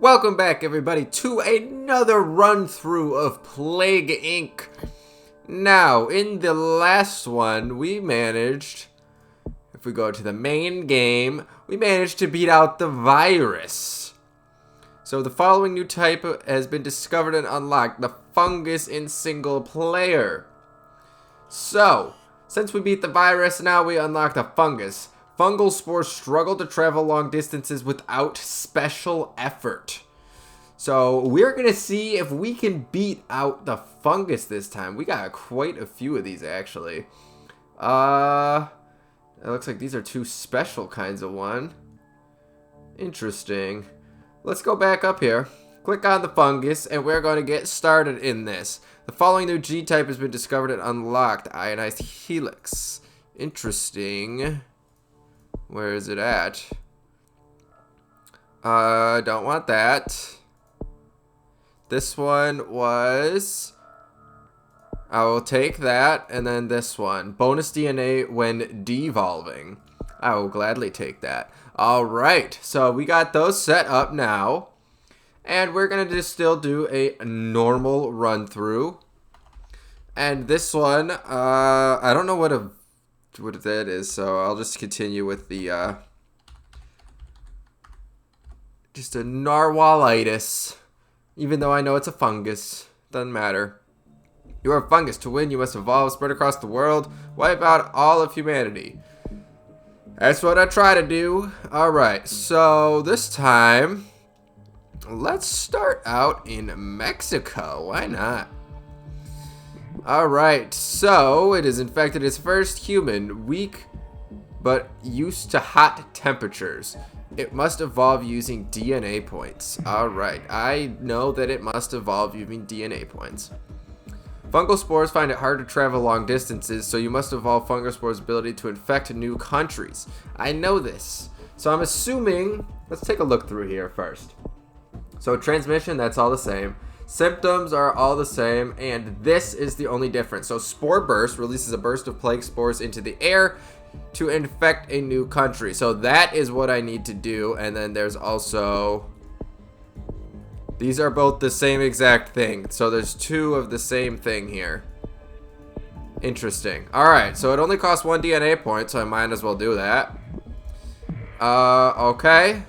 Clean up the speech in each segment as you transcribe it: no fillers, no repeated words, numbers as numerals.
Welcome back, everybody, to another run-through of Plague Inc. Now, in the last one, we managed, if we go to the main game, we managed to beat out the virus. So the following new type has been discovered and unlocked, the fungus in single player. So, since we beat the virus, now we unlock the fungus. Fungal spores struggle to travel long distances without special effort. So we're going to see if we can beat out the fungus this time. We got quite a few of these, actually. It looks like these are two special kinds of one. Interesting. Let's go back up here. Click on the fungus, and we're going to get started in this. The following new G-type has been discovered and unlocked. Ionized helix. Interesting. Where is it at? Don't want that. This one was... I will take that, and then this one. Bonus DNA when devolving. I will gladly take that. Alright, so we got those set up now. And we're going to just still do a normal run through. And this one, I don't know what that is, so I'll just continue with the, just a narwhalitis, even though I know it's a fungus, doesn't matter. You are a fungus. To win, you must evolve, spread across the world, wipe out all of humanity. That's what I try to do. Alright, so this time, let's start out in Mexico, why not? Alright, so it has infected its first human, weak but used to hot temperatures. It must evolve using DNA points. Alright, I know that it must evolve using DNA points. Fungal spores find it hard to travel long distances, so you must evolve fungal spores' ability to infect new countries. I know this. So I'm assuming, let's take a look through here first. So transmission, that's all the same. Symptoms are all the same, and this is the only difference. So Spore Burst releases a burst of plague spores into the air to infect a new country. So that is what I need to do, and then there's also... These are both the same exact thing. So there's two of the same thing here. Interesting. Alright, so it only costs 1 DNA point, so I might as well do that. Okay.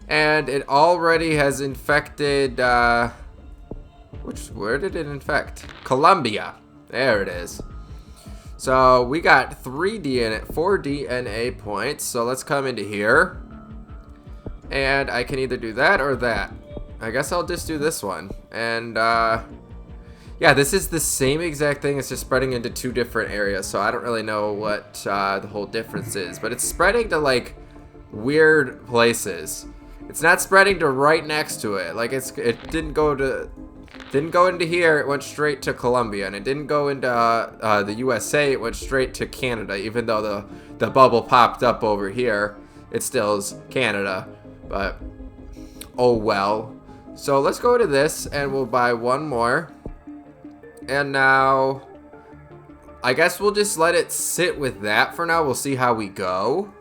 And it already has infected, where did it infect? Colombia. There it is. So we got 4 DNA points. So let's come into here. And I can either do that or that. I guess I'll just do this one. And, yeah, this is the same exact thing. It's just spreading into 2 different areas. So I don't really know what the whole difference is. But it's spreading to, like, weird places. It's not spreading to right next to it. Like it didn't go into here. It went straight to Colombia, and it didn't go into the USA. It went straight to Canada. Even though the bubble popped up over here, it still is Canada. But oh well. So let's go to this, and we'll buy 1 more. And now, I guess we'll just let it sit with that for now. We'll see how we go.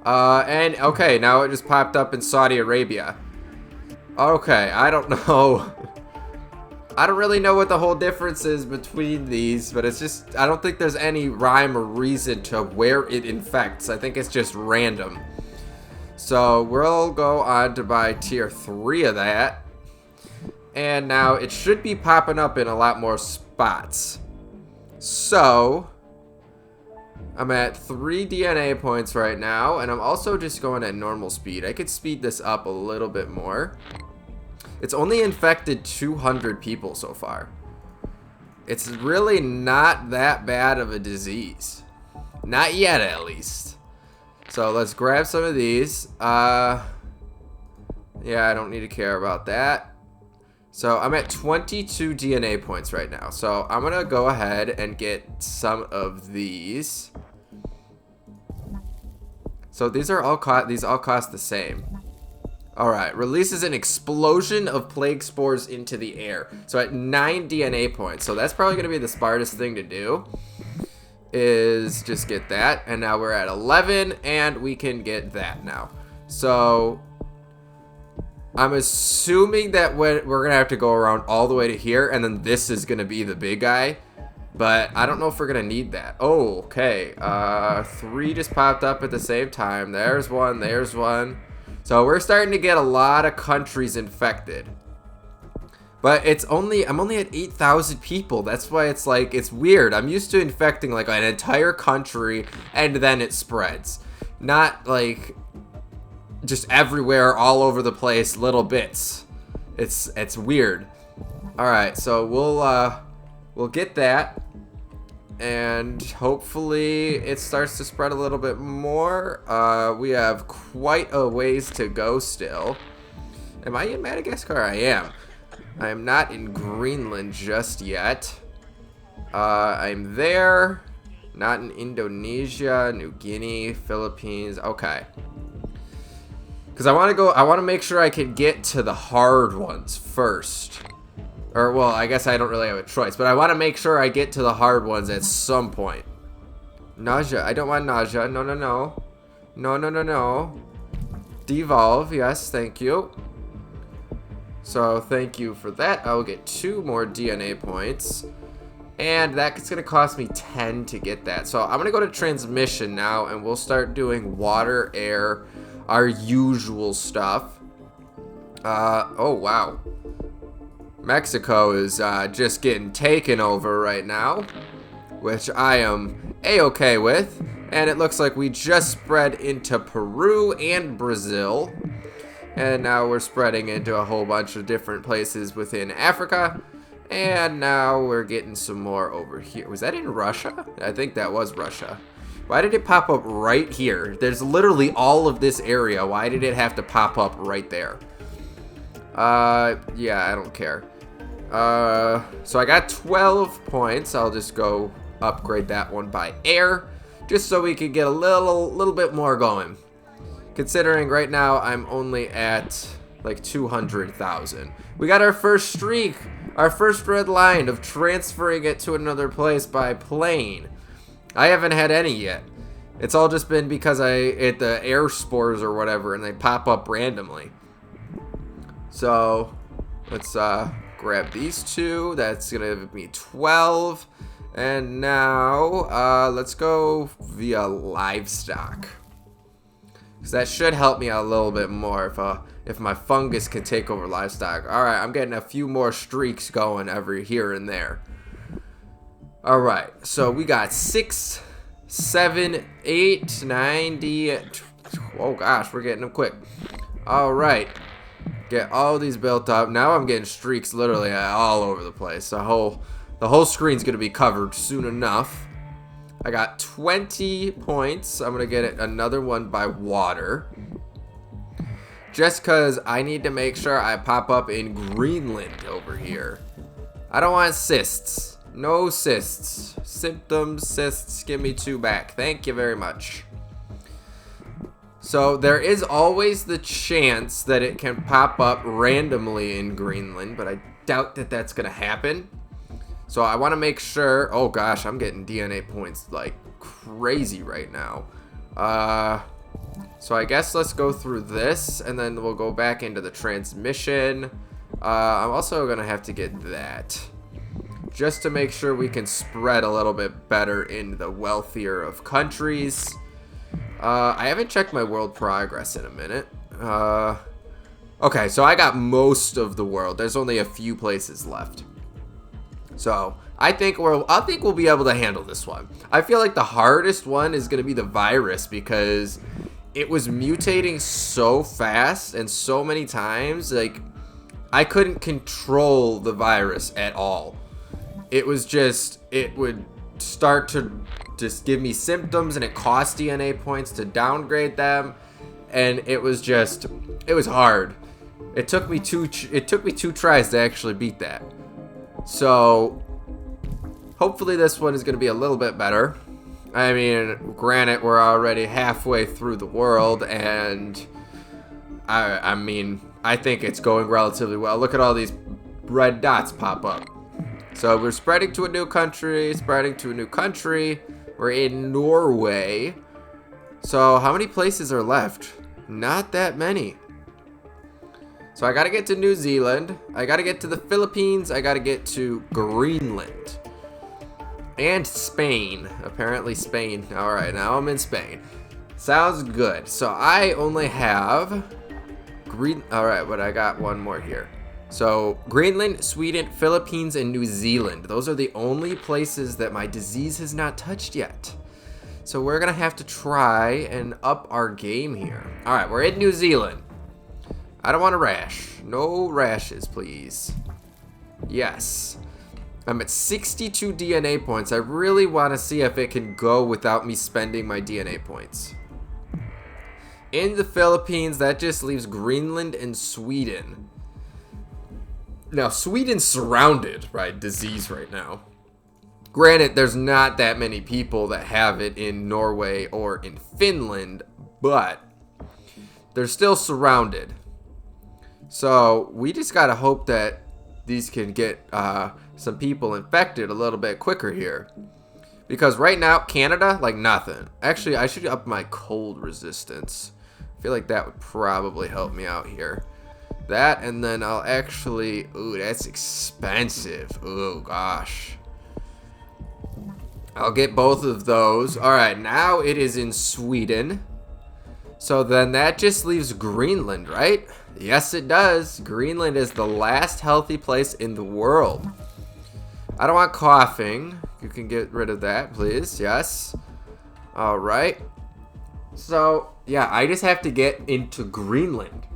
And okay, now it just popped up in Saudi Arabia. Okay, I don't know. I don't really know what the whole difference is between these, but it's just, I don't think there's any rhyme or reason to where it infects. I think it's just random. So we'll go on to buy tier 3 of that. And now it should be popping up in a lot more spots. So I'm at 3 DNA points right now, and I'm also just going at normal speed. I could speed this up a little bit more. It's only infected 200 people so far. It's really not that bad of a disease. Not yet, at least. So let's grab some of these. Yeah, I don't need to care about that. So I'm at 22 DNA points right now. So I'm going to go ahead and get some of these. So these all cost the same. Alright, releases an explosion of plague spores into the air. So at 9 DNA points. So that's probably going to be the smartest thing to do. Is just get that. And now we're at 11, and we can get that now. So I'm assuming that we're going to have to go around all the way to here, and then this is going to be the big guy. But I don't know if we're going to need that. Oh, okay. 3 just popped up at the same time. There's one. There's one. So we're starting to get a lot of countries infected. But I'm only at 8,000 people. That's why it's like, it's weird. I'm used to infecting like an entire country and then it spreads. Not like just everywhere, all over the place, little bits. It's weird. All right, so we'll get that. And hopefully it starts to spread a little bit more. We have quite a ways to go still. Am I in Madagascar? I am. I am not in Greenland just yet. I'm there. Not in Indonesia, New Guinea, Philippines. Okay. Because I want to make sure I can get to the hard ones first. Or, well, I guess I don't really have a choice. But I want to make sure I get to the hard ones at some point. Nausea. I don't want nausea. No, no, no. No, no, no, no. Devolve. Yes, thank you. So, thank you for that. I will get 2 more DNA points. And that's going to cost me 10 to get that. So, I'm going to go to transmission now. And we'll start doing water, air, our usual stuff. Oh, wow. Mexico is just getting taken over right now, which I am a-okay with. And it looks like we just spread into Peru and Brazil. And now we're spreading into a whole bunch of different places within Africa. And now we're getting some more over here. Was that in Russia? I think that was Russia. Why did it pop up right here? There's literally all of this area. Why did it have to pop up right there? Yeah, I don't care. So I got 12 points. I'll just go upgrade that one by air, just so we could get a little bit more going. Considering right now I'm only at like 200,000. We got our first streak, our first red line of transferring it to another place by plane. I haven't had any yet. It's all just been because I hit the air spores or whatever, and they pop up randomly. So let's grab these 2. That's gonna give me 12. And now let's go via livestock, because that should help me out a little bit more if my fungus can take over livestock. All right, I'm getting a few more streaks going every here and there. All right, so we got 6, 7, 8, 90. Oh gosh, we're getting them quick. All right, get all these built up. Now I'm getting streaks literally all over the place. The whole screen's gonna be covered soon enough. I got 20 points. I'm gonna get another one by water, just because I need to make sure I pop up in Greenland over here. I don't want cysts. No cysts. Symptoms, cysts, give me 2 back. Thank you very much. So there is always the chance that it can pop up randomly in Greenland, but I doubt that that's going to happen. So I want to make sure. Oh gosh, I'm getting DNA points like crazy right now. So I guess let's go through this, and then we'll go back into the transmission. I'm also going to have to get that, just to make sure we can spread a little bit better in the wealthier of countries. I haven't checked my world progress in a minute. Okay, so I got most of the world. There's only a few places left. So I think we'll be able to handle this one. I feel like the hardest one is going to be the virus, because it was mutating so fast and so many times. Like, I couldn't control the virus at all. It was just, it would start to just give me symptoms, and it cost DNA points to downgrade them, and it was hard. It took me two tries to actually beat that. So hopefully this one is going to be a little bit better. I mean, granted, we're already halfway through the world, and I mean, I think it's going relatively well. Look at all these red dots pop up. So we're spreading to a new country, We're in Norway. So how many places are left? Not that many. So I gotta get to New Zealand. I gotta get to the Philippines. I gotta get to Greenland. And Spain. Apparently Spain. Alright, now I'm in Spain. Sounds good. So I only have Alright, but I got one more here. So Greenland, Sweden, Philippines, and New Zealand. Those are the only places that my disease has not touched yet. So we're gonna have to try and up our game here. Alright, we're in New Zealand. I don't want a rash. No rashes, please. Yes. I'm at 62 DNA points. I really want to see if it can go without me spending my DNA points. In the Philippines, that just leaves Greenland and Sweden. Now, Sweden's surrounded by disease right now. Granted, there's not that many people that have it in Norway or in Finland, but they're still surrounded. So we just gotta hope that these can get some people infected a little bit quicker here. Because right now, Canada, like nothing. Actually, I should up my cold resistance. I feel like that would probably help me out here. That, and then I'll actually... Ooh, that's expensive. Oh, gosh. I'll get both of those. Alright, now it is in Sweden. So then that just leaves Greenland, right? Yes, it does. Greenland is the last healthy place in the world. I don't want coughing. You can get rid of that, please. Yes. Alright. So, yeah, I just have to get into Greenland.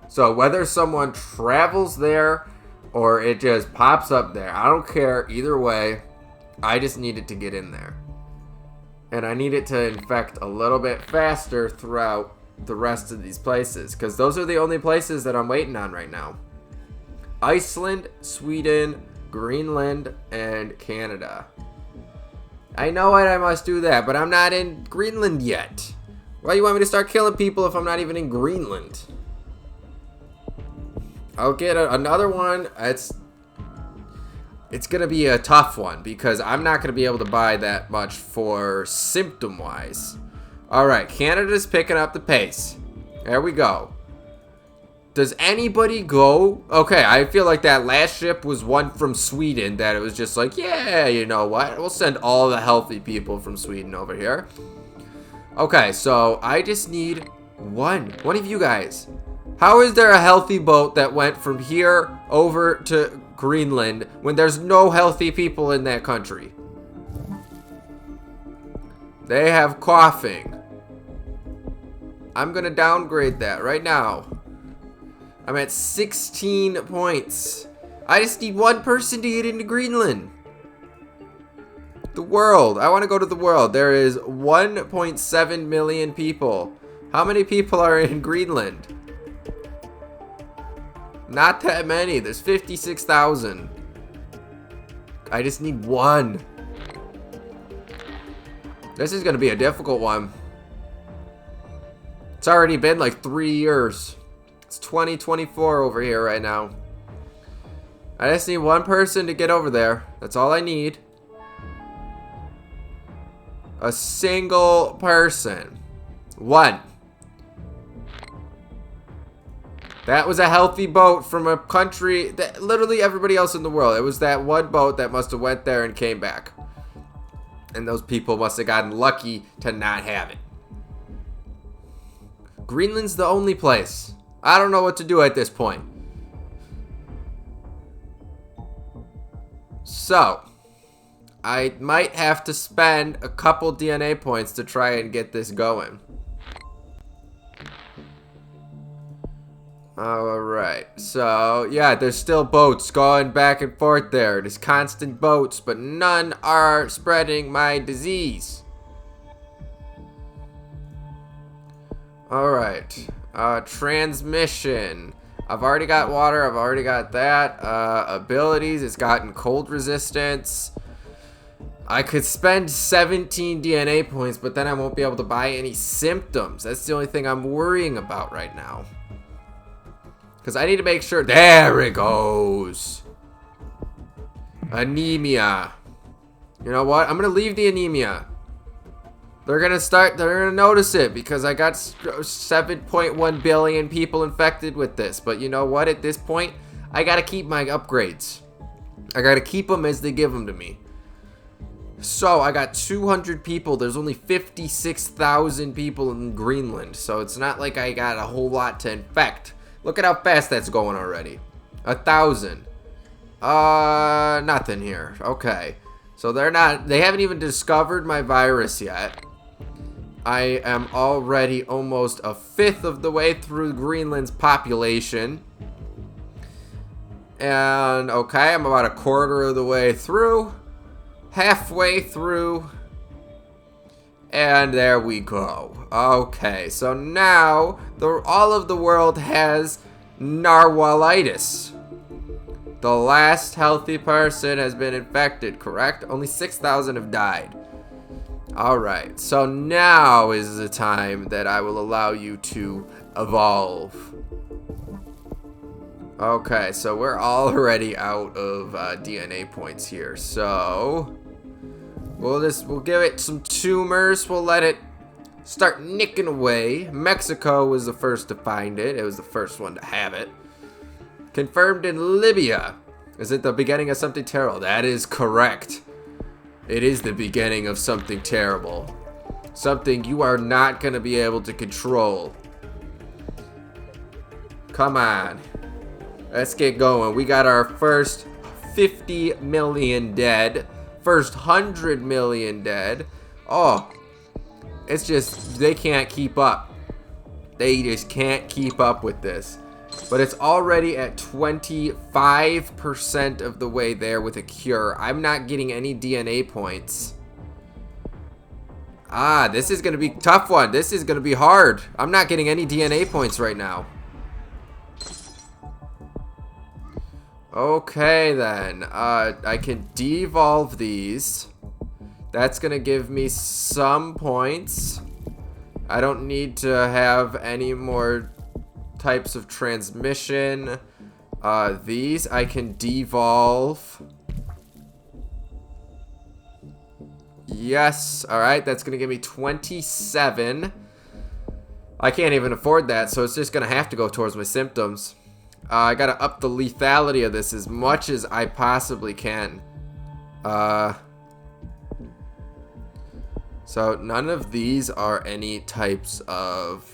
So whether someone travels there or it just pops up there, I don't care. Either way, I just need it to get in there. And I need it to infect a little bit faster throughout the rest of these places, because those are the only places that I'm waiting on right now. Iceland, Sweden, Greenland, and Canada. I know what I must do that, but I'm not in Greenland yet. Why do you want me to start killing people if I'm not even in Greenland? I'll get another one. It's gonna be a tough one because I'm not gonna be able to buy that much for symptom-wise. Alright, Canada's picking up the pace. There we go. Does anybody go? Okay, I feel like that last ship was one from Sweden that it was just like, yeah, you know what? We'll send all the healthy people from Sweden over here. Okay, so I just need one of you guys. How is there a healthy boat that went from here over to Greenland when there's no healthy people in that country? They have coughing. I'm gonna downgrade that right now. I'm at 16 points. I just need one person to get into Greenland. The world. I want to go to the world. There is 1.7 million people. How many people are in Greenland? Not that many. There's 56,000. I just need one. This is going to be a difficult one. It's already been like 3 years. It's 2024 over here right now. I just need one person to get over there. That's all I need. A single person. One. That was a healthy boat from a country that literally everybody else in the world. It was that one boat that must have went there and came back. And those people must have gotten lucky to not have it. Greenland's the only place. I don't know what to do at this point. So, I might have to spend a couple DNA points to try and get this going. Alright, so yeah, there's still boats going back and forth there. There's constant boats, but none are spreading my disease. Alright, transmission. I've already got water, I've already got that. Abilities, it's gotten cold resistance. I could spend 17 DNA points, but then I won't be able to buy any symptoms. That's the only thing I'm worrying about right now. Because I need to make sure. There it goes. Anemia. You know what? I'm going to leave the anemia. They're gonna notice it because I got 7.1 billion people infected with this. But you know what? At this point, I gotta keep my upgrades. I gotta keep them as they give them to me. So I got 200 people. There's only 56,000 people in Greenland. So it's not like I got a whole lot to infect. Look at how fast that's going already. 1,000. Nothing here. Okay. So they haven't even discovered my virus yet. I am already almost a fifth of the way through Greenland's population. And, okay, I'm about a quarter of the way through. Halfway through. And there we go. Okay, so now all of the world has narwhalitis. The last healthy person has been infected, correct? Only 6,000 have died. Alright, so now is the time that I will allow you to evolve. Okay, so we're already out of DNA points here. So we'll give it some tumors. We'll let it start nicking away. Mexico was the first to find it. It was the first one to have it. Confirmed in Libya. Is it the beginning of something terrible? That is correct. It is the beginning of something terrible. Something you are not going to be able to control. Come on. Let's get going. We got our first 50 million dead. First 100 million dead. Oh. It's just, they can't keep up. They just can't keep up with this. But it's already at 25% of the way there with a cure. I'm not getting any DNA points. Ah, this is going to be a tough one. This is going to be hard. I'm not getting any DNA points right now. Okay, then. I can devolve these. That's going to give me some points. I don't need to have any more types of transmission. These I can devolve. Yes. Alright, that's going to give me 27. I can't even afford that, so it's just going to have to go towards my symptoms. I got to up the lethality of this as much as I possibly can. So none of these are any types of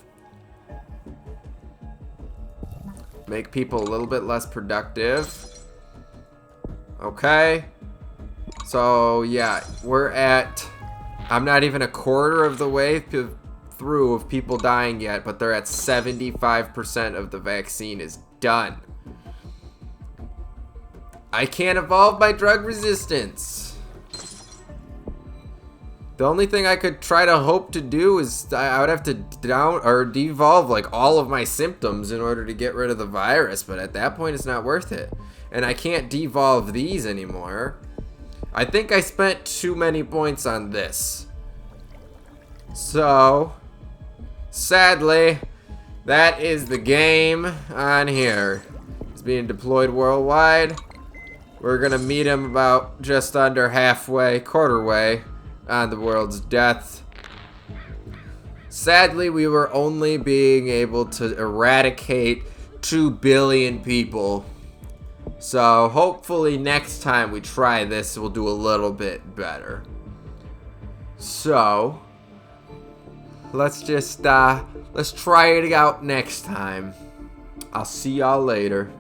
make people a little bit less productive. Okay. So, yeah, we're at... I'm not even a quarter of the way through of people dying yet, but they're at 75% of the vaccine is done. I can't evolve my drug resistance. The only thing I could try to hope to do is I would have to devolve like all of my symptoms in order to get rid of the virus, but at that point it's not worth it. And I can't devolve these anymore. I think I spent too many points on this. So, sadly, that is the game on here. It's being deployed worldwide. We're gonna meet him about just under halfway, quarter way on the world's death. Sadly, we were only being able to eradicate 2 billion people. So hopefully next time we try this, we'll do a little bit better. So let's just let's try it out next time. I'll see y'all later.